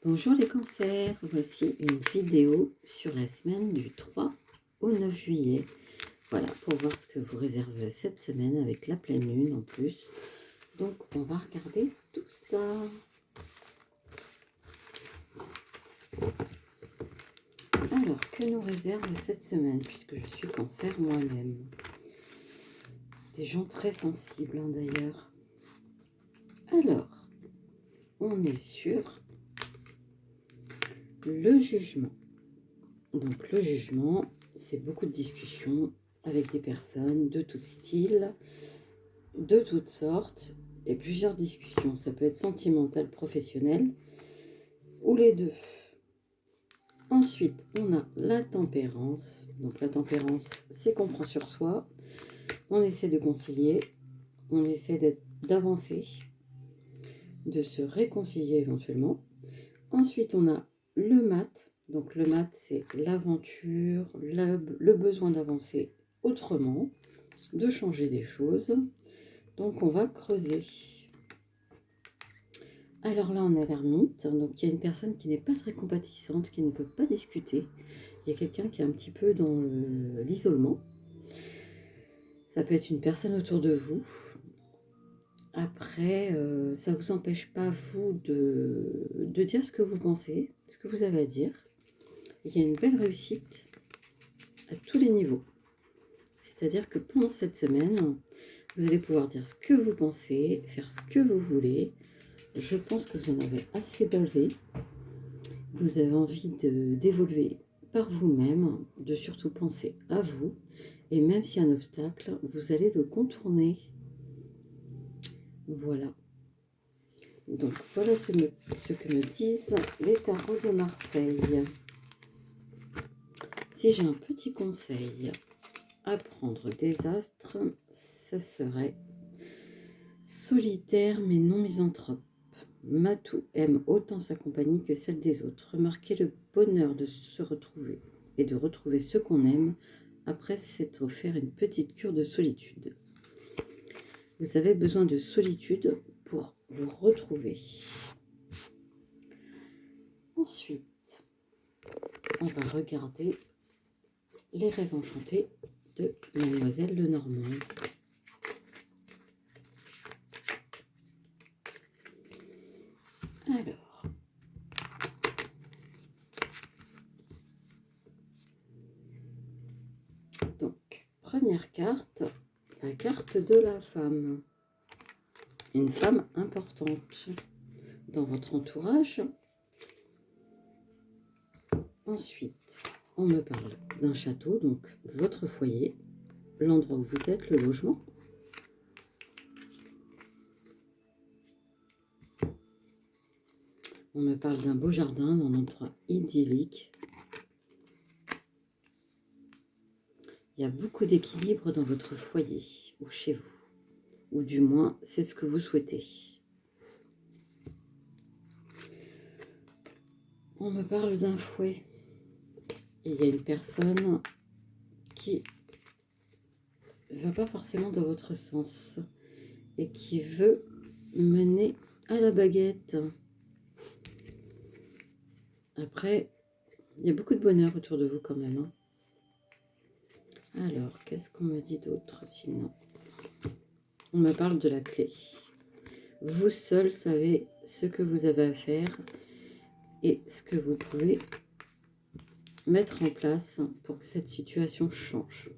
Bonjour les cancers, voici une vidéo sur la semaine du 3 au 9 juillet. Voilà, pour voir ce que vous réservez cette semaine avec la pleine lune en plus. Donc on va regarder tout ça. Alors, que nous réserve cette semaine, puisque je suis cancer moi-même. Des gens très sensibles d'ailleurs. Alors, on est sur le jugement. Donc le jugement, c'est beaucoup de discussions avec des personnes de tout style, de toutes sortes, et plusieurs discussions. Ça peut être sentimental, professionnel, ou les deux. Ensuite, on a la tempérance. Donc la tempérance, c'est qu'on prend sur soi, on essaie de concilier, on essaie d'avancer, de se réconcilier éventuellement. Ensuite, on a le mat. Donc le mat, c'est l'aventure, le besoin d'avancer autrement, de changer des choses. Donc on va creuser. Alors là, on a l'ermite. Donc il y a une personne qui n'est pas très compatissante, qui ne peut pas discuter. Il y a quelqu'un qui est un petit peu dans l'isolement. Ça peut être une personne autour de vous. Après, ça ne vous empêche pas, vous, de dire ce que vous pensez, ce que vous avez à dire. Il y a une belle réussite à tous les niveaux. C'est-à-dire que pendant cette semaine, vous allez pouvoir dire ce que vous pensez, faire ce que vous voulez. Je pense que vous en avez assez bavé. Vous avez envie d'évoluer par vous-même, de surtout penser à vous. Et même s'il y a un obstacle, vous allez le contourner. Voilà. Donc voilà ce que me disent les tarots de Marseille. Si j'ai un petit conseil à prendre des astres, ce serait solitaire mais non misanthrope. Matou aime autant sa compagnie que celle des autres. Remarquez le bonheur de se retrouver et de retrouver ce qu'on aime après s'être offert une petite cure de solitude. Vous avez besoin de solitude pour vous retrouver. Ensuite, on va regarder les rêves enchantés de Mademoiselle Lenormand. Alors, donc, première carte, la carte de la femme. Une femme importante dans votre entourage. Ensuite, on me parle d'un château, donc votre foyer, l'endroit où vous êtes, le logement. On me parle d'un beau jardin, d'un endroit idyllique. Il y a beaucoup d'équilibre dans votre foyer ou chez vous. Ou du moins, c'est ce que vous souhaitez. On me parle d'un fouet. Il y a une personne qui ne va pas forcément dans votre sens et qui veut mener à la baguette. Après, il y a beaucoup de bonheur autour de vous quand même. Alors, qu'est-ce qu'on me dit d'autre sinon? On me parle de la clé. Vous seul savez ce que vous avez à faire et ce que vous pouvez mettre en place pour que cette situation change.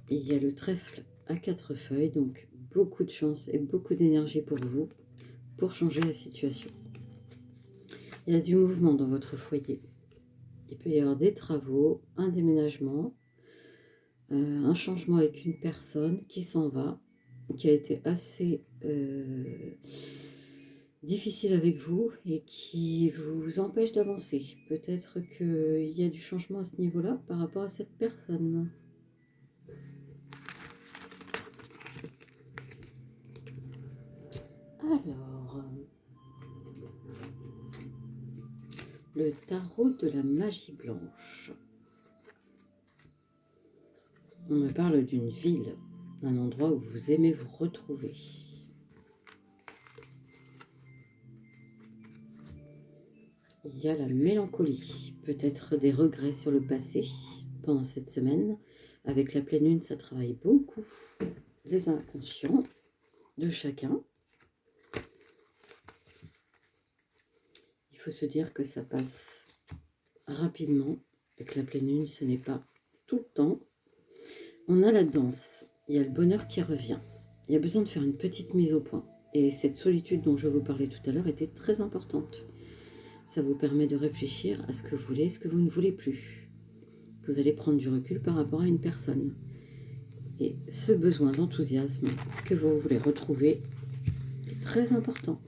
Et il y a le trèfle à 4 feuilles, donc beaucoup de chance et beaucoup d'énergie pour vous pour changer la situation. Il y a du mouvement dans votre foyer. Il peut y avoir des travaux, un déménagement, un changement avec une personne qui s'en va, qui a été assez difficile avec vous et qui vous empêche d'avancer. Peut-être qu'il y a du changement à ce niveau-là par rapport à cette personne. Alors, le tarot de la magie blanche. On me parle d'une ville, un endroit où vous aimez vous retrouver. il y a la mélancolie, peut-être des regrets sur le passé pendant cette semaine. Avec la pleine lune, ça travaille beaucoup les inconscients de chacun. Il faut se dire que ça passe rapidement et que la pleine lune, ce n'est pas tout le temps. On a la danse, il y a le bonheur qui revient. Il y a besoin de faire une petite mise au point. Et cette solitude dont je vous parlais tout à l'heure était très importante. Ça vous permet de réfléchir à ce que vous voulez et ce que vous ne voulez plus. Vous allez prendre du recul par rapport à une personne. Et ce besoin d'enthousiasme que vous voulez retrouver est très important.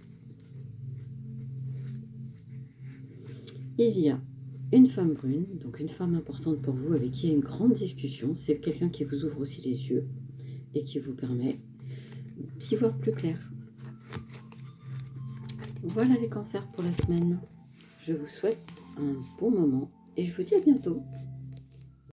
Il y a une femme brune, donc une femme importante pour vous, avec qui il y a une grande discussion. C'est quelqu'un qui vous ouvre aussi les yeux et qui vous permet d'y voir plus clair. Voilà les cancers pour la semaine. Je vous souhaite un bon moment et je vous dis à bientôt.